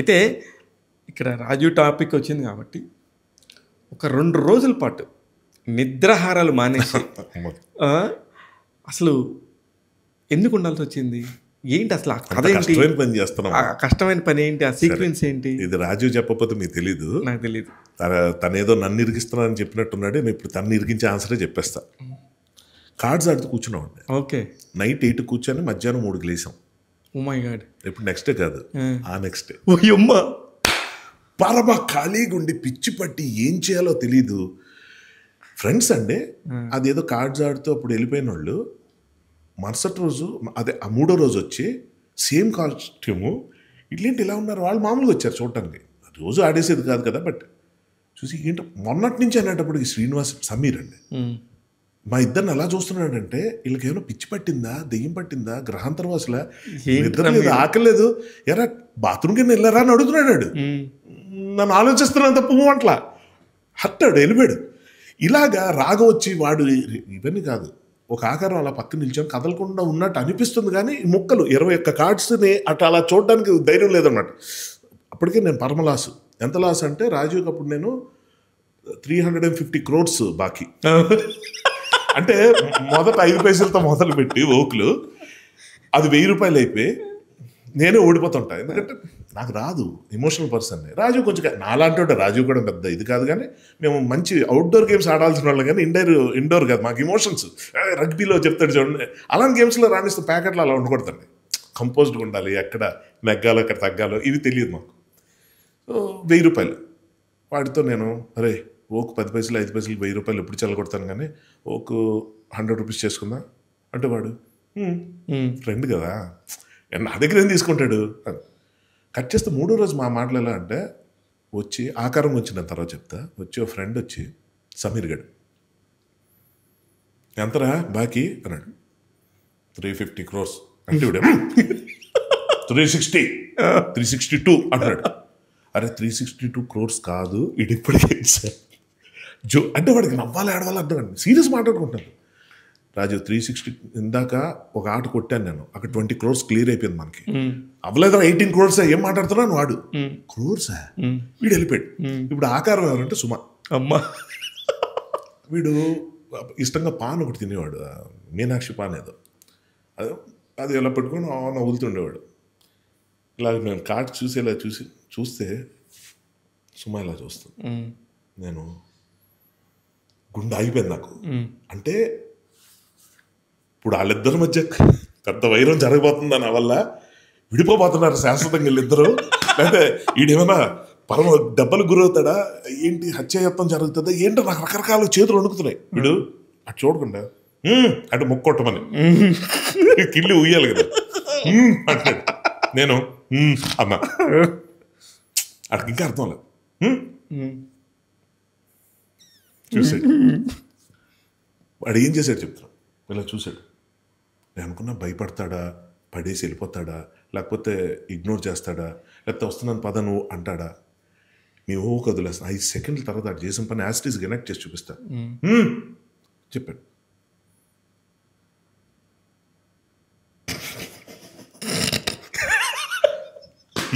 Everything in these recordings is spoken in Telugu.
అయితే ఇక్కడ రాజు టాపిక్ వచ్చింది కాబట్టి ఒక 2 రోజుల పాటు నిద్రాహారాలు మానేసి అసలు ఎందుకు ఉండాల్సి వచ్చింది? ఏంటి అసలు ఆ కథ ఏంటి? పని చేస్తున్నాం, కష్టమైన పని ఏంటి? ఆ సీక్వెన్స్ ఏంటి? ఇది రాజు చెప్పకపోతే మీకు తెలీదు. నాకు తెలీదు. తనేదో నన్ను ఇరిగిస్తున్నానని చెప్పినట్టున్నాడు. నేను ఇప్పుడు తను ఇరిగించే ఆన్సరే చెప్పేస్తా. కార్డ్స్ ఆడుతూ కూర్చున్నామండి. ఓకే. నైట్ 8 కూర్చొని మధ్యాహ్నం 3 లేసాం. Oh my god. ఇప్పుడు నెక్స్ట్ డే కాదు, ఆ నెక్స్ట్ డే ఓ అమ్మ పరమ ఖాళీగా ఉండి పిచ్చి పట్టి ఏం చేయాలో తెలీదు. ఫ్రెండ్స్ అండి, అదేదో కార్డ్స్ ఆడుతూ అప్పుడు వెళ్ళిపోయిన వాళ్ళు మరుసటి రోజు అదే ఆ 3వ రోజు వచ్చి సేమ్ కాస్ట్యూము ఇట్లేంటి ఇలా ఉన్నారు. వాళ్ళు మామూలుగా వచ్చారు చూడటానికి. రోజు ఆడేసేది కాదు కదా, బట్ చూసి ఏంటో మొన్నటి నుంచి అనేటప్పటికి శ్రీనివాస్ సమీర్ అండి మా ఇద్దరిని ఎలా చూస్తున్నాడంటే వీళ్ళకి ఏమైనా పిచ్చి పట్టిందా, దెయ్యం పట్టిందా, గ్రహాంతరవాసులా, నిద్ర లేదు, ఆకలి లేదు, ఎరా బాత్రూమ్కి వెళ్ళారా అని అడుగుతున్నాడు. నన్ను ఆలోచిస్తున్నంత పువ్వు అట్లా హట్టాడు, వెళ్ళిపోయాడు. ఇలాగా రాగం వచ్చి వాడు ఇవన్నీ కాదు, ఒక ఆకారం అలా పక్కన నిల్చొని కదలకుండా ఉన్నట్టు అనిపిస్తుంది. కానీ ఈ ముక్కలు 21 కార్డ్స్ని అట్లా అలా చూడడానికి ధైర్యం లేదన్నమాట. అప్పటికే నేను పరమ లాసు. ఎంత లాస్ అంటే రాజీవ్కి అప్పుడు నేను 350 crores బాకీ. అంటే మొదట 5 పైసలతో మొదలు పెట్టి ఓకులు అది 1000 రూపాయలు అయిపోయి నేనే ఓడిపోతుంటా. ఎందుకంటే నాకు రాదు, ఎమోషనల్ పర్సన్. రాజు కొంచెం నాలాంటి రాజు కూడా పెద్ద ఇది కాదు, కానీ మేము మంచి అవుట్డోర్ గేమ్స్ ఆడాల్సిన వాళ్ళం, కానీ ఇండోర్ కాదు. మాకు ఎమోషన్స్ రగ్బీలో చెప్తాడు చూడండి, అలాంటి గేమ్స్లో రాణిస్తూ ప్యాకెట్లు అలా ఉండకూడదండి. కంపోజ్డ్గా ఉండాలి, ఎక్కడ నెగ్గాలో ఎక్కడ తగ్గాలో ఇవి తెలియదు మాకు. సో 1000 రూపాయలు వాడితో నేను అరే ఓకు 10 పైసలు 5 పైసలు 1000 రూపాయలు ఎప్పుడు చల్లగొడతాను, కానీ ఓకు 100 రూపీస్ చేసుకుందా అంటే వాడు ఫ్రెండ్ కదా నా దగ్గర ఏం తీసుకుంటాడు. కట్ చేస్తే 3వ రోజు మా మాటలు ఎలా అంటే వచ్చి ఆకారం వచ్చిన తర్వాత చెప్తా, వచ్చి ఒక ఫ్రెండ్ వచ్చి సమీర్ గడు ఎంతరా బాకీ అన్నాడు. 350 crores అంటే 362 అన్నాడు. అరే 362 crores కాదు ఇది ఇప్పటికే జో అంటే వాడికి నవ్వాలి ఆడవాలి అర్థం అండి. సీరియస్ మాట్లాడుకుంటాను. రాజు 360 ఇందాక ఒక ఆట కొట్టాను నేను, అక్కడ 20 crores క్లియర్ అయిపోయింది మనకి. అవ్వలేదా 18 crores ఏం మాట్లాడుతున్నాను వాడు క్రోర్సా వీడు వెళ్ళిపోయాడు. ఇప్పుడు ఆకారం ఎవరంటే సుమ అమ్మ. వీడు ఇష్టంగా పాన్ ఒకటి తినేవాడు, మీనాక్షి పాన్ ఏదో, అది ఎలా పెట్టుకొని నవ్వులుతుండేవాడు. ఇలా నేను కార్డ్ చూసేలా చూస్తే సుమ ఇలా చూస్తాను. నేను గుండె ఆగిపోయింది నాకు. అంటే ఇప్పుడు వాళ్ళిద్దరి మధ్య పెద్ద వైరం జరగబోతుందా నా వల్ల, విడిపోబోతున్నారు శాశ్వతంగా వీళ్ళిద్దరూ, లేకపోతే వీడేమైనా పరమ దెబ్బలు గురవుతాడా ఏంటి, హత్యాయత్నం జరుగుతుందా ఏంటో నాకు రకరకాల చేతులు వణుకుతున్నాయి. వీడు అటు చూడకుండా అటు మొక్కొట్టమని కిల్లి ఉయ్యాలి కదా అంటాడు. నేను అన్నా అక్కడికి ఇంకా అర్థం లేదు. చూసాడు వాడు ఏం చేశాడు చెప్తాను. ఇలా చూశాడు. నేను అనుకున్నా భయపడతాడా, పడేసి వెళ్ళిపోతాడా, లేకపోతే ఇగ్నోర్ చేస్తాడా, లేకపోతే వస్తున్నాను పద నువ్వు అంటాడా. మేము కదులేస్తాను. 5 సెకండ్ల తర్వాత అటు చేసిన పని యాసిటీస్ కనెక్ట్ చేసి చూపిస్తా చెప్పాడు.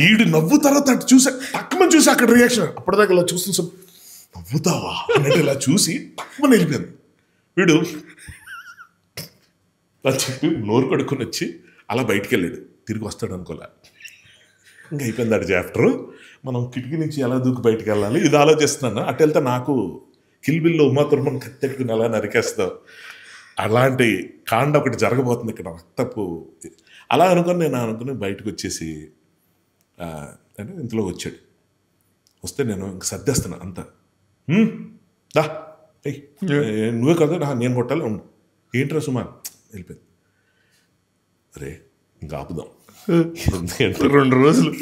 ఈడు నవ్వు తర్వాత అటు చూసా తక్కువ చూసి అక్కడ రియాక్షన్ అప్పటిదాకా ఇలా చూస్తుంది. నవ్వుతావా అంటే ఇలా చూసి తక్కువ వెళ్ళిపోయింది. వీడు అని చెప్పి నోరు కడుక్కొని వచ్చి అలా బయటికి వెళ్ళాడు. తిరిగి వస్తాడు అనుకోలే. ఇంకా అయిపోయింది అటు చాప్టరు. మనం కిటికీ నుంచి ఎలా దూకి బయటికి వెళ్ళాలి ఇది ఆలోచిస్తున్నాను. అటు వెళ్తే నాకు కిల్బిల్లో ఉమాతుర్మని కత్తెట్టుకుని ఎలా నరికేస్తావు అలాంటి కాండ ఒకటి జరగబోతుంది ఇక్కడ రక్తపు. అలా నేను అనుకుని బయటకు వచ్చేసి అంటే ఇంతలో వచ్చాడు. వస్తే నేను ఇంక సర్దేస్తున్నా అంతా. దా నువ్వే కదా నేను కొట్టాలి ఉండు. ఏంట్రా సుమాన్ వెళ్ళిపోయింది. అరే ఇంకా ఆపుదాం.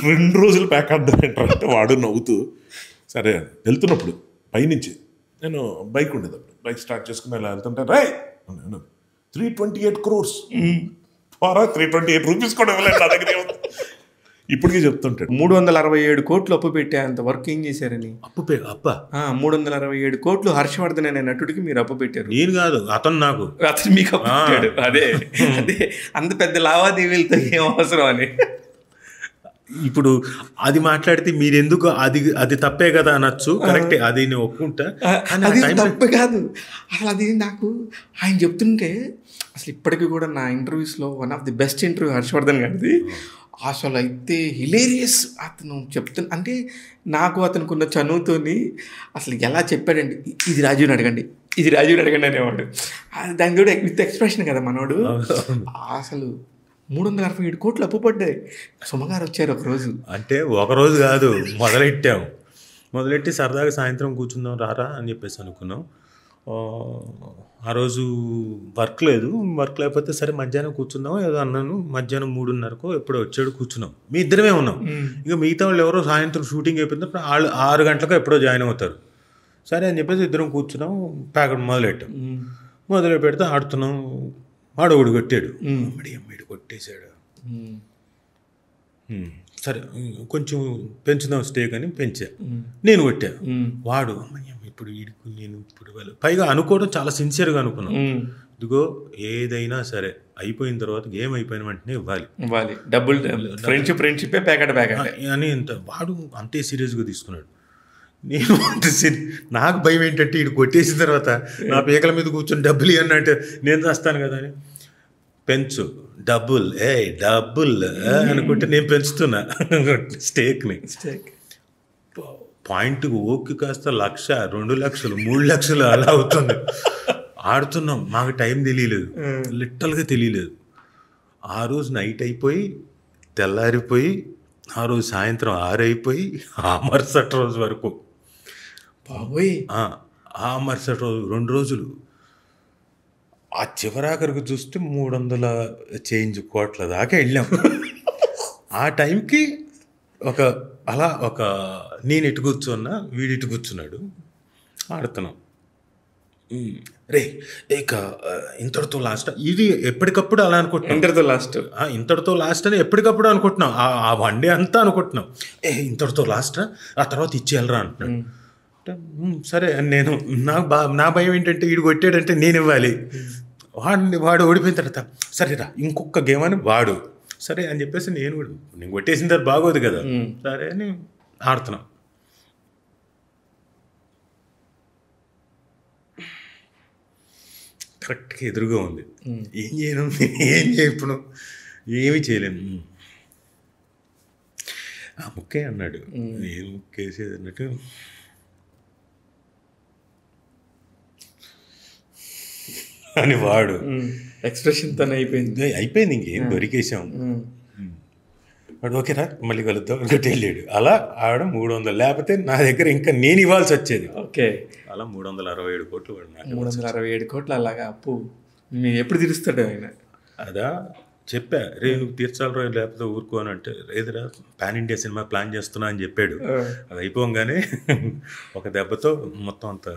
2 రోజులు ప్యాక్ ఆడదాం ఏంటంటే వాడు నవ్వుతూ సరే వెళ్తున్నప్పుడు పైనుంచి నేను బైక్ ఉండేటప్పుడు బైక్ స్టార్ట్ చేసుకుని ఇలా వెళ్తుంటే రై 328 crores 328 రూపీస్ కూడా ఇవ్వలేదు నా దగ్గర. ఇప్పటికీ చెప్తుంటాడు 367 కోట్లు అప్పు పెట్టేంత వర్క్ ఏం చేశారని. అప్పు 367 కోట్లు హర్షవర్ధన్ అనే నటుడికి మీరు అప్పు పెట్టారు. నేను కాదు అతను మీకు అప్పు పెట్టాడు. అదే అంత పెద్ద లావాదేవీలతో ఏం అవసరం అని. ఇప్పుడు అది మాట్లాడితే మీరెందుకు అది తప్పే కదా అనొచ్చు, కరెక్టే, అది నేను ఒప్పుకుంటా. అది తప్పే కాదు అసలు. అది నాకు ఆయన చెప్తుంటే అసలు ఇప్పటికీ కూడా నా ఇంటర్వ్యూస్లో one of the best interview Harshavardhan గారిది. అసలు అయితే హిలేరియస్. అతను అంటే నాకు అతనుకున్న చనువుతోని అసలు ఎలా చెప్పాడండి, ఇది రాజీవ్ని అడగండి, ఇది రాజీవ్ని అడగండి అనేవాడు. దాని కూడా విత్ ఎక్స్ప్రెషన్ కదా మనోడు. అసలు 367 కోట్లు అప్పు పడ్డాయి. సుమగారు వచ్చారు ఒకరోజు. అంటే ఒకరోజు కాదు, మొదలెట్టి సరదాగా సాయంత్రం కూర్చుందాం రారా అని చెప్పేసి అనుకున్నాం. ఆ రోజు వర్క్ లేకపోతే సరే మధ్యాహ్నం కూర్చుందాం ఏదో అన్నాను. మధ్యాహ్నం 3:30కో ఎప్పుడో వచ్చాడు, కూర్చున్నాం. మీ ఇద్దరమే ఉన్నాం. ఇక మిగతా వాళ్ళు ఎవరో సాయంత్రం షూటింగ్ అయిపోయింది, వాళ్ళు 6 గంటలకు ఎప్పుడో జాయిన్ అవుతారు. సరే అని చెప్పేసి ఇద్దరం కూర్చున్నాం, ప్యాకెట్ మొదలు పెడితే ఆడుతున్నాం. వాడు ఒకడు కొట్టాడు, అమ్మడి కొట్టేశాడు. సరే కొంచెం పెంచుదాం స్టేక్ అని పెంచా, నేను కొట్టా. వాడు ఇప్పుడు నేను పైగా అనుకోవడం చాలా సిన్సియర్గా అనుకున్నాను. ఇదిగో ఏదైనా సరే అయిపోయిన తర్వాత గేమ్ అయిపోయిన వెంటనే ఇవ్వాలి, డబ్బులు ఫ్రెండ్షిప్ ప్యాకెట్ అని వాడు అంతే సీరియస్గా తీసుకున్నాడు. నేను నాకు భయం ఏంటంటే ఇటు కొట్టేసిన తర్వాత నా పీకల మీద కూర్చొని డబ్బులు అన్నట్టు నేను చేస్తాను కదా అని, పెంచు డబ్బుల్ అనుకుంటే నేను పెంచుతున్నా స్టేక్ని. పాయింట్కి ఓకి కాస్త 1,00,000, 2,00,000, 3,00,000 అలా అవుతుంది. ఆడుతున్నాం, మాకు టైం తెలియలేదు, లిటరల్గా తెలియలేదు. ఆ రోజు నైట్ అయిపోయి తెల్లారిపోయి ఆ రోజు సాయంత్రం 6 అయిపోయి ఆ మరుసటి రోజు వరకు బాబోయ్, ఆ మరుసటి రోజు 2 రోజులు ఆ చివరాఖరికి చూస్తే 300 కోట్ల దాకా వెళ్ళాం. ఆ టైంకి ఒక నేను ఇటు కూర్చున్నా, వీడు ఇటు కూర్చున్నాడు, ఆడుతున్నాం. రే ఇక ఇంతటితో లాస్ట్, ఇది ఎప్పటికప్పుడు అలా అనుకుంటున్నాం. ఇంతటితో లాస్ట్ అని ఎప్పటికప్పుడు అనుకుంటున్నాం. ఆ వన్ డే అంతా అనుకుంటున్నాం, ఇంతటితో లాస్ట్, ఆ తర్వాత ఇచ్చేయాలరా అంటున్నాడు. సరే నేను నా భయం ఏంటంటే వీడు కొట్టాడంటే నేను ఇవ్వాలి. వాడు ఓడిపోయిన తర్వాత సరేరా ఇంకొక గేమ్ అని వాడు సరే అని చెప్పేసి నేను కొట్టేసిన తర్వాత బాగోదు కదా, సరే అని ఆడుతున్నాం. కరెక్ట్గా ఎదురుగా ఉంది. ఏం ఇప్పుడు ఏమీ చేయలేము. ఆ ముక్కే అన్నాడు, ఏం ముక్కేసేది అన్నట్టు. అని వాడు ఎక్స్ప్రెషన్తో అయిపోయింది, ఇంకేం దొరికేసాం. వాడు ఓకేరా మళ్ళీ కలుద్దాం ఇంకోటి వెళ్ళాడు. అలా ఆడడం 300, లేకపోతే నా దగ్గర ఇంకా నేను ఇవ్వాల్సి వచ్చేది. ఓకే, అలా 367 కోట్లు. 367 కోట్లు అలాగా అప్పు మీరు ఎప్పుడు తీరుస్తాడు ఆయన? అదా చెప్పా, రే నువ్వు తీర్చాలరా లేకపోతే ఊరుకో అని అంటే, లేదురా పాన్ ఇండియా సినిమా ప్లాన్ చేస్తున్నా అని చెప్పాడు. అది అయిపోగానే ఒక దెబ్బతో మొత్తం అంతా